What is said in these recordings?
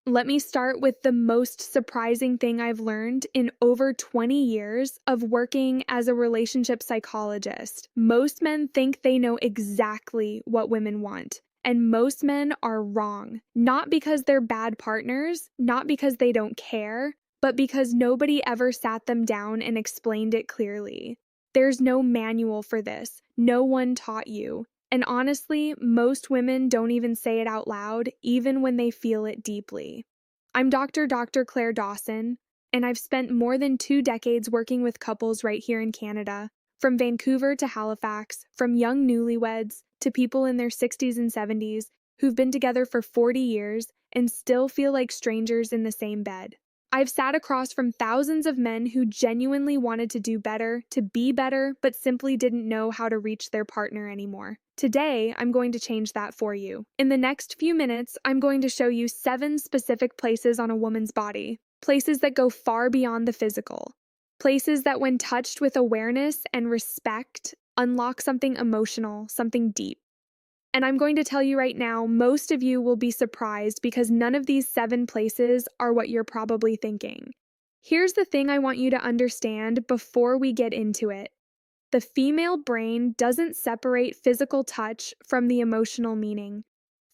Let me start with the most surprising thing I've learned in over 20 years of working as a relationship psychologist. Most men think they know exactly what women want, and most men are wrong. Not because they're bad partners, not because they don't care, but because nobody ever sat them down and explained it clearly. There's no manual for this. No one taught you. And honestly, most women don't even say it out loud, even when they feel it deeply. I'm Dr. Claire Dawson, and I've spent more than 2 decades working with couples right here in Canada, from Vancouver to Halifax, from young newlyweds to people in their 60s and 70s who've been together for 40 years and still feel like strangers in the same bed. I've sat across from thousands of men who genuinely wanted to do better, to be better, but simply didn't know how to reach their partner anymore. Today, I'm going to change that for you. In the next few minutes, I'm going to show you 7 specific places on a woman's body, places that go far beyond the physical, places that, when touched with awareness and respect, unlock something emotional, something deep. And I'm going to tell you right now, most of you will be surprised because none of these 7 places are what you're probably thinking. Here's the thing I want you to understand before we get into it. The female brain doesn't separate physical touch from the emotional meaning.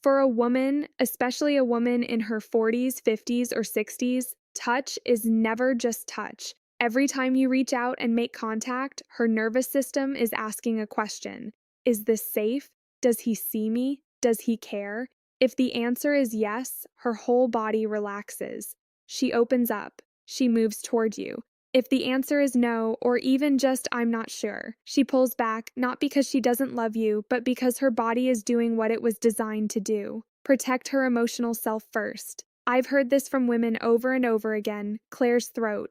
For a woman, especially a woman in her 40s, 50s, or 60s, touch is never just touch. Every time you reach out and make contact, her nervous system is asking a question. Is this safe? Does he see me? Does he care? If the answer is yes, her whole body relaxes. She opens up. She moves toward you. If the answer is no, or even just I'm not sure, she pulls back, not because she doesn't love you, but because her body is doing what it was designed to do. Protect her emotional self first. I've heard this from women over and over again. Claire's throat.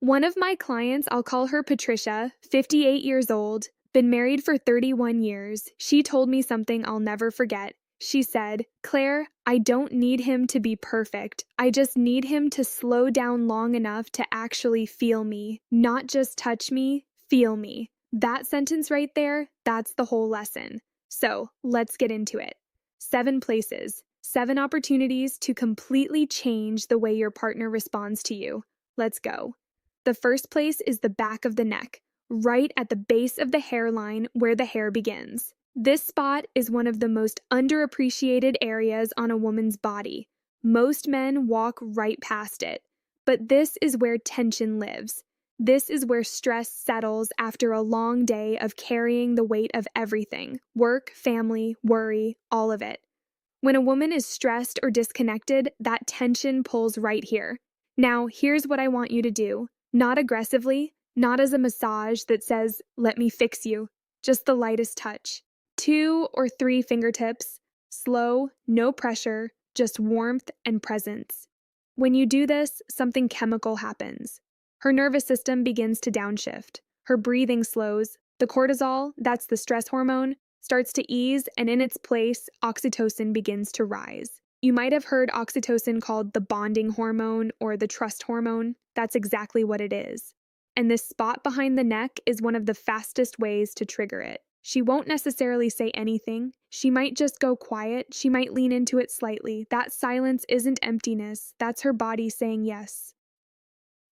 One of my clients, I'll call her Patricia, 58 years old, been married for 31 years. She told me something I'll never forget. She said, "Claire, I don't need him to be perfect. I just need him to slow down long enough to actually feel me. Not just touch me, feel me." That sentence right there, that's the whole lesson. So, let's get into it. 7 places, 7 opportunities to completely change the way your partner responds to you. Let's go. The first place is the back of the neck, right at the base of the hairline where the hair begins. This spot is one of the most underappreciated areas on a woman's body. Most men walk right past it. But this is where tension lives. This is where stress settles after a long day of carrying the weight of everything: work, family, worry, all of it. When a woman is stressed or disconnected, that tension pulls right here. Now, here's what I want you to do. Not aggressively, not as a massage that says, "Let me fix you," just the lightest touch. 2 or 3 fingertips, slow, no pressure, just warmth and presence. When you do this, something chemical happens. Her nervous system begins to downshift. Her breathing slows. The cortisol, that's the stress hormone, starts to ease, and in its place, oxytocin begins to rise. You might have heard oxytocin called the bonding hormone or the trust hormone. That's exactly what it is. And this spot behind the neck is one of the fastest ways to trigger it. She won't necessarily say anything. She might just go quiet. She might lean into it slightly. That silence isn't emptiness. That's her body saying yes.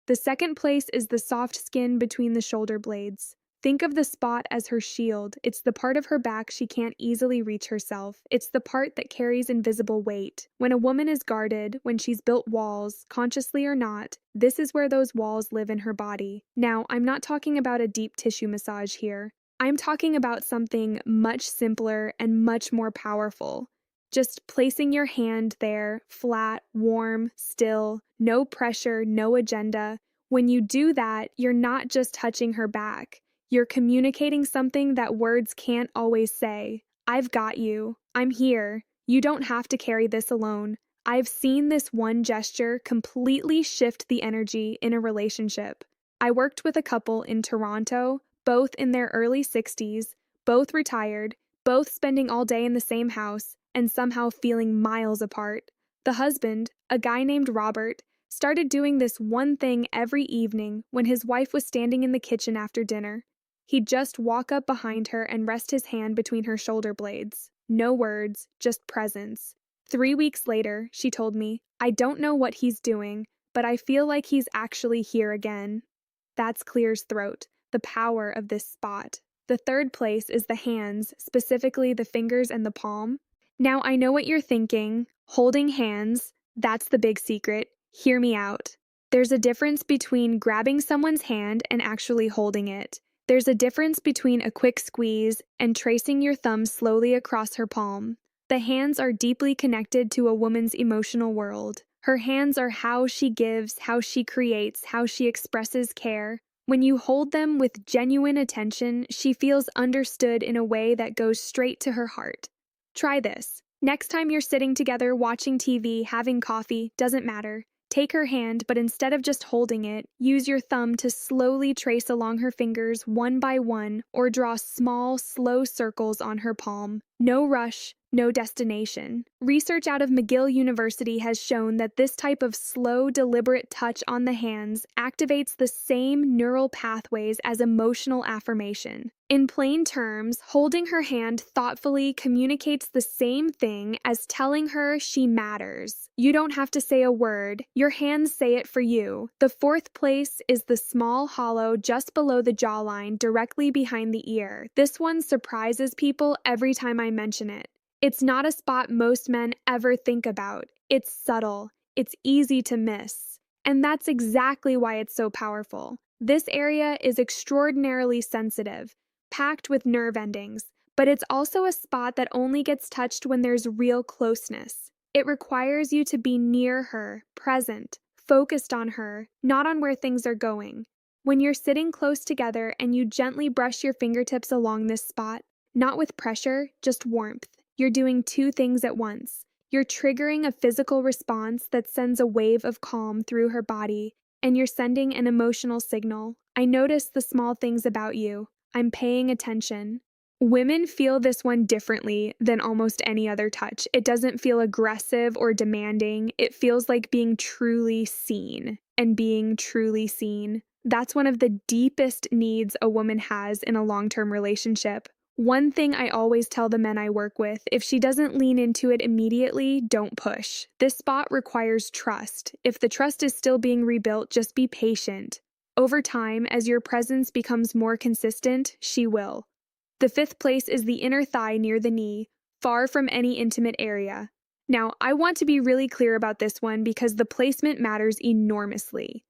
The second place is the soft skin between the shoulder blades. Think of the spot as her shield. It's the part of her back she can't easily reach herself. It's the part that carries invisible weight. When a woman is guarded, when she's built walls, consciously or not, this is where those walls live in her body. Now, I'm not talking about a deep tissue massage here. I'm talking about something much simpler and much more powerful. Just placing your hand there, flat, warm, still, no pressure, no agenda. When you do that, you're not just touching her back. You're communicating something that words can't always say. I've got you. I'm here. You don't have to carry this alone. I've seen this one gesture completely shift the energy in a relationship. I worked with a couple in Toronto, both in their early 60s, both retired, both spending all day in the same house, and somehow feeling miles apart. The husband, a guy named Robert, started doing this one thing every evening when his wife was standing in the kitchen after dinner. He'd just walk up behind her and rest his hand between her shoulder blades. No words, just presence. 3 weeks later, she told me, I don't know what he's doing, but I feel like he's actually here again. That's Clear's throat, the power of this spot. The third place is the hands, specifically the fingers and the palm. Now, I know what you're thinking. Holding hands, that's the big secret. Hear me out. There's a difference between grabbing someone's hand and actually holding it. There's a difference between a quick squeeze and tracing your thumb slowly across her palm. The hands are deeply connected to a woman's emotional world. Her hands are how she gives, how she creates, how she expresses care. When you hold them with genuine attention, she feels understood in a way that goes straight to her heart. Try this. Next time you're sitting together watching TV, having coffee, doesn't matter. Take her hand, but instead of just holding it, use your thumb to slowly trace along her fingers one by one or draw small, slow circles on her palm. No rush, no destination. Research out of McGill University has shown that this type of slow, deliberate touch on the hands activates the same neural pathways as emotional affirmation. In plain terms, holding her hand thoughtfully communicates the same thing as telling her she matters. You don't have to say a word, your hands say it for you. The fourth place is the small hollow just below the jawline, directly behind the ear. This one surprises people every time I mention it. It's not a spot most men ever think about. It's subtle. It's easy to miss. And that's exactly why it's so powerful. This area is extraordinarily sensitive, packed with nerve endings, but it's also a spot that only gets touched when there's real closeness. It requires you to be near her, present, focused on her, not on where things are going. When you're sitting close together and you gently brush your fingertips along this spot, not with pressure, just warmth, you're doing two things at once. You're triggering a physical response that sends a wave of calm through her body, and you're sending an emotional signal. I notice the small things about you. I'm paying attention. Women feel this one differently than almost any other touch. It doesn't feel aggressive or demanding. It feels like being truly seen. And being truly seen, that's one of the deepest needs a woman has in a long-term relationship. One thing I always tell the men I work with, if she doesn't lean into it immediately, don't push. This spot requires trust. If the trust is still being rebuilt, just be patient. Over time, as your presence becomes more consistent, she will. The fifth place is the inner thigh near the knee, far from any intimate area. Now, I want to be really clear about this one because the placement matters enormously.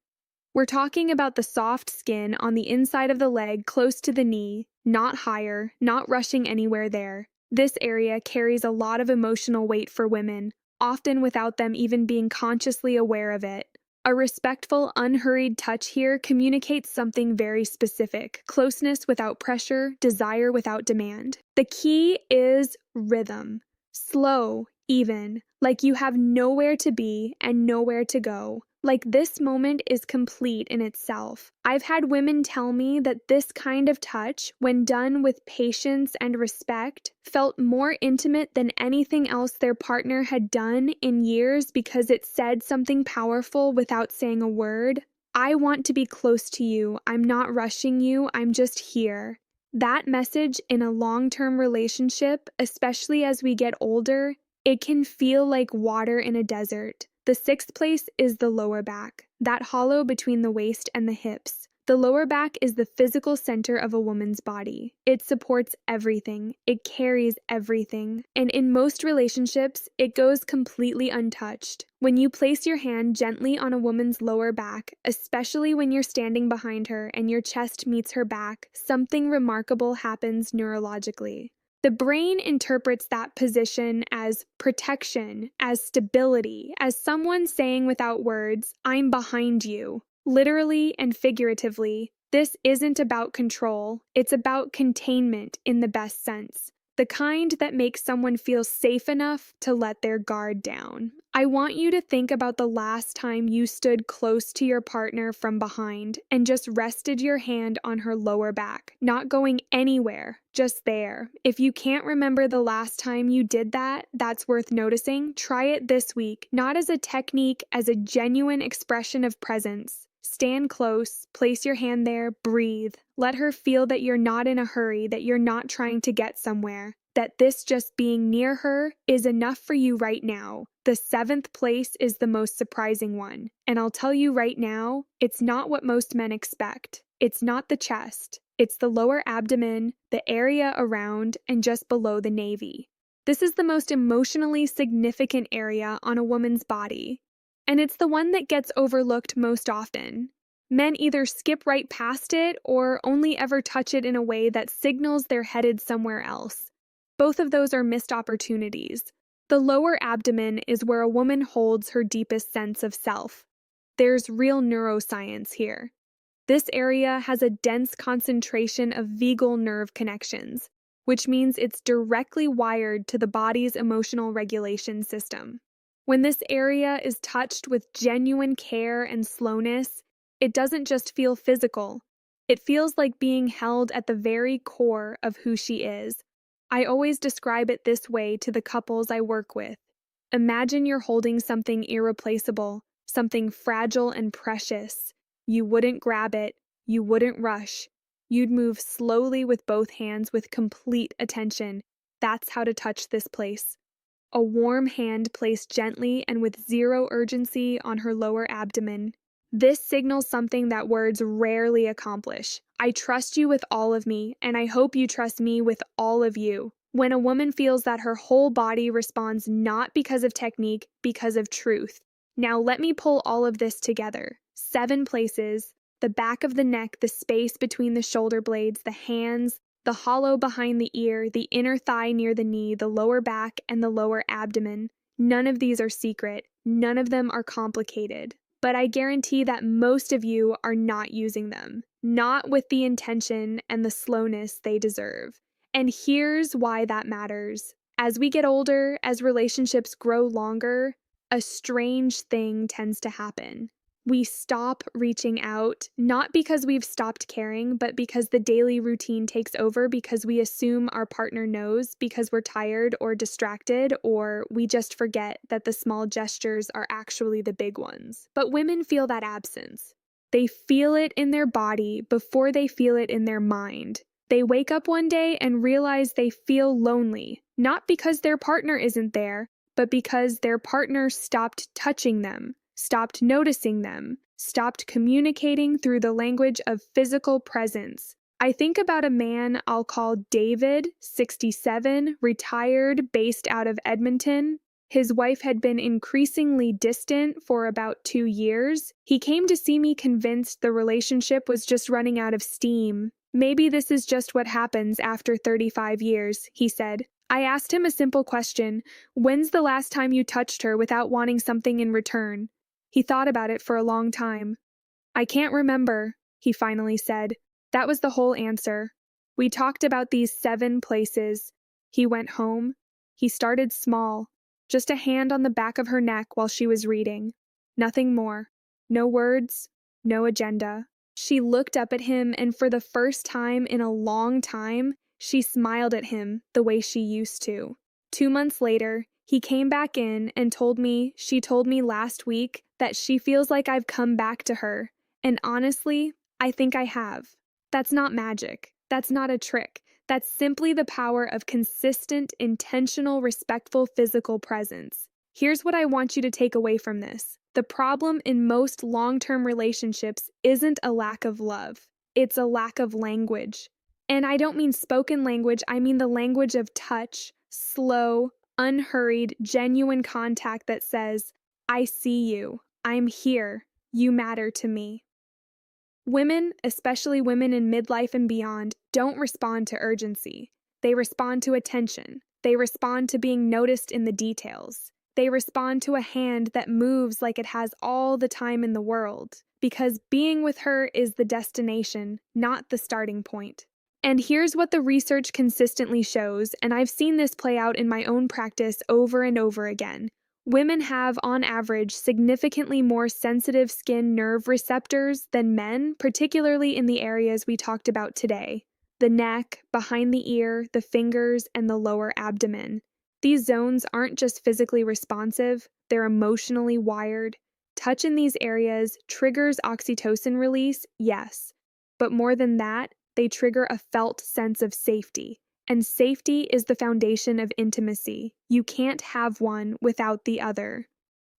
We're talking about the soft skin on the inside of the leg close to the knee, not higher, not rushing anywhere there. This area carries a lot of emotional weight for women, often without them even being consciously aware of it. A respectful, unhurried touch here communicates something very specific: closeness without pressure, desire without demand. The key is rhythm. Slow, even, like you have nowhere to be and nowhere to go. Like this moment is complete in itself. I've had women tell me that this kind of touch, when done with patience and respect, felt more intimate than anything else their partner had done in years because it said something powerful without saying a word. I want to be close to you. I'm not rushing you. I'm just here. That message in a long-term relationship, especially as we get older, it can feel like water in a desert. The sixth place is the lower back, that hollow between the waist and the hips. The lower back is the physical center of a woman's body. It supports everything. It carries everything. And in most relationships, it goes completely untouched. When you place your hand gently on a woman's lower back, especially when you're standing behind her and your chest meets her back, something remarkable happens neurologically. The brain interprets that position as protection, as stability, as someone saying without words, I'm behind you. Literally and figuratively, this isn't about control, it's about containment in the best sense. The kind that makes someone feel safe enough to let their guard down. I want you to think about the last time you stood close to your partner from behind and just rested your hand on her lower back, not going anywhere, just there. If you can't remember the last time you did that, that's worth noticing. Try it this week, not as a technique, as a genuine expression of presence. Stand close, place your hand there, breathe. Let her feel that you're not in a hurry, that you're not trying to get somewhere, that this just being near her is enough for you right now. The seventh place is the most surprising one, and I'll tell you right now, it's not what most men expect. It's not the chest. It's the lower abdomen, the area around and just below the navi. This is the most emotionally significant area on a woman's body, and it's the one that gets overlooked most often. Men either skip right past it or only ever touch it in a way that signals they're headed somewhere else. Both of those are missed opportunities. The lower abdomen is where a woman holds her deepest sense of self. There's real neuroscience here. This area has a dense concentration of vagal nerve connections, which means it's directly wired to the body's emotional regulation system. When this area is touched with genuine care and slowness, it doesn't just feel physical. It feels like being held at the very core of who she is. I always describe it this way to the couples I work with. Imagine you're holding something irreplaceable, something fragile and precious. You wouldn't grab it, you wouldn't rush. You'd move slowly with both hands with complete attention. That's how to touch this place. A warm hand placed gently and with zero urgency on her lower abdomen. This signals something that words rarely accomplish. I trust you with all of me, and I hope you trust me with all of you. When a woman feels that her whole body responds not because of technique, because of truth. Now let me pull all of this together. 7 places: the back of the neck, the space between the shoulder blades, the hands, the hollow behind the ear, the inner thigh near the knee, the lower back, and the lower abdomen. None of these are secret. None of them are complicated. But I guarantee that most of you are not using them, not with the intention and the slowness they deserve. And here's why that matters. As we get older, as relationships grow longer, a strange thing tends to happen. We stop reaching out, not because we've stopped caring, but because the daily routine takes over, because we assume our partner knows, because we're tired or distracted, or we just forget that the small gestures are actually the big ones. But women feel that absence. They feel it in their body before they feel it in their mind. They wake up one day and realize they feel lonely, not because their partner isn't there, but because their partner stopped touching them, stopped noticing them, stopped communicating through the language of physical presence. I think about a man I'll call David, 67, retired, based out of Edmonton. His wife had been increasingly distant for about 2 years. He came to see me convinced the relationship was just running out of steam. Maybe this is just what happens after 35 years, he said. I asked him a simple question: when's the last time you touched her without wanting something in return? He thought about it for a long time. I can't remember, he finally said. That was the whole answer. We talked about these 7 places. He went home. He started small, just a hand on the back of her neck while she was reading. Nothing more. No words, no agenda. She looked up at him, and for the first time in a long time, she smiled at him the way she used to. 2 months later, he came back in and she told me last week that she feels like I've come back to her. And honestly, I think I have. That's not magic. That's not a trick. That's simply the power of consistent, intentional, respectful physical presence. Here's what I want you to take away from this. The problem in most long-term relationships isn't a lack of love. It's a lack of language. And I don't mean spoken language, I mean the language of touch, slow, unhurried, genuine contact that says, I see you, I'm here, you matter to me. Women, especially women in midlife and beyond, don't respond to urgency. They respond to attention. They respond to being noticed in the details. They respond to a hand that moves like it has all the time in the world, because being with her is the destination, not the starting point. And here's what the research consistently shows, and I've seen this play out in my own practice over and over again. Women have, on average, significantly more sensitive skin nerve receptors than men, particularly in the areas we talked about today: the neck, behind the ear, the fingers, and the lower abdomen. These zones aren't just physically responsive, they're emotionally wired. Touch in these areas triggers oxytocin release, yes, but more than that, they trigger a felt sense of safety. And safety is the foundation of intimacy. You can't have one without the other.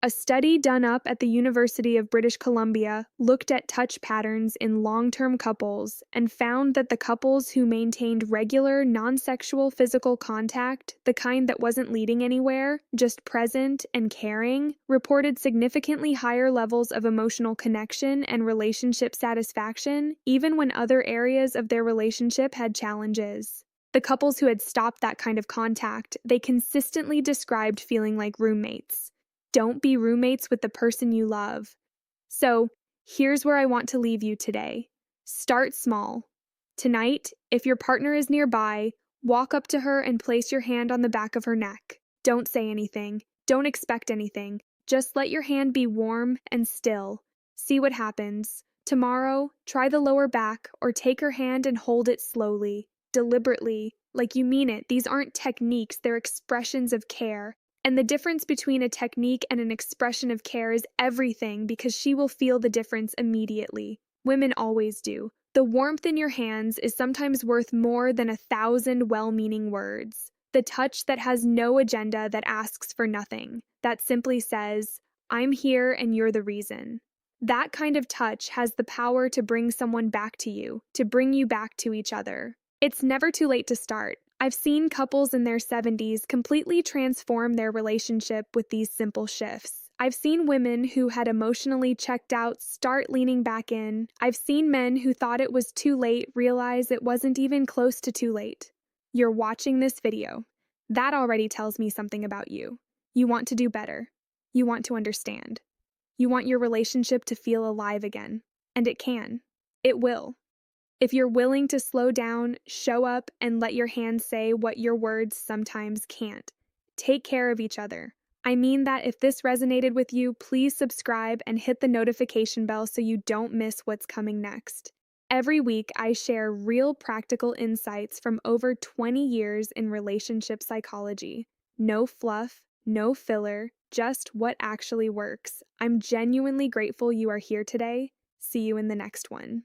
A study done up at the University of British Columbia looked at touch patterns in long-term couples and found that the couples who maintained regular, non-sexual physical contact, the kind that wasn't leading anywhere, just present and caring, reported significantly higher levels of emotional connection and relationship satisfaction, even when other areas of their relationship had challenges. The couples who had stopped that kind of contact, they consistently described feeling like roommates. Don't be roommates with the person you love. So, here's where I want to leave you today. Start small. Tonight, if your partner is nearby, walk up to her and place your hand on the back of her neck. Don't say anything. Don't expect anything. Just let your hand be warm and still. See what happens. Tomorrow, try the lower back or take her hand and hold it slowly, deliberately, like you mean it. These aren't techniques, they're expressions of care. And the difference between a technique and an expression of care is everything because she will feel the difference immediately. Women always do. The warmth in your hands is sometimes worth more than 1,000 well-meaning words. The touch that has no agenda, that asks for nothing, that simply says, I'm here and you're the reason. That kind of touch has the power to bring someone back to you, to bring you back to each other. It's never too late to start. I've seen couples in their 70s completely transform their relationship with these simple shifts. I've seen women who had emotionally checked out start leaning back in. I've seen men who thought it was too late realize it wasn't even close to too late. You're watching this video. That already tells me something about you. You want to do better. You want to understand. You want your relationship to feel alive again. And it can. It will. If you're willing to slow down, show up, and let your hands say what your words sometimes can't. Take care of each other. I mean that. If this resonated with you, please subscribe and hit the notification bell so you don't miss what's coming next. Every week, I share real practical insights from over 20 years in relationship psychology. No fluff, no filler, just what actually works. I'm genuinely grateful you are here today. See you in the next one.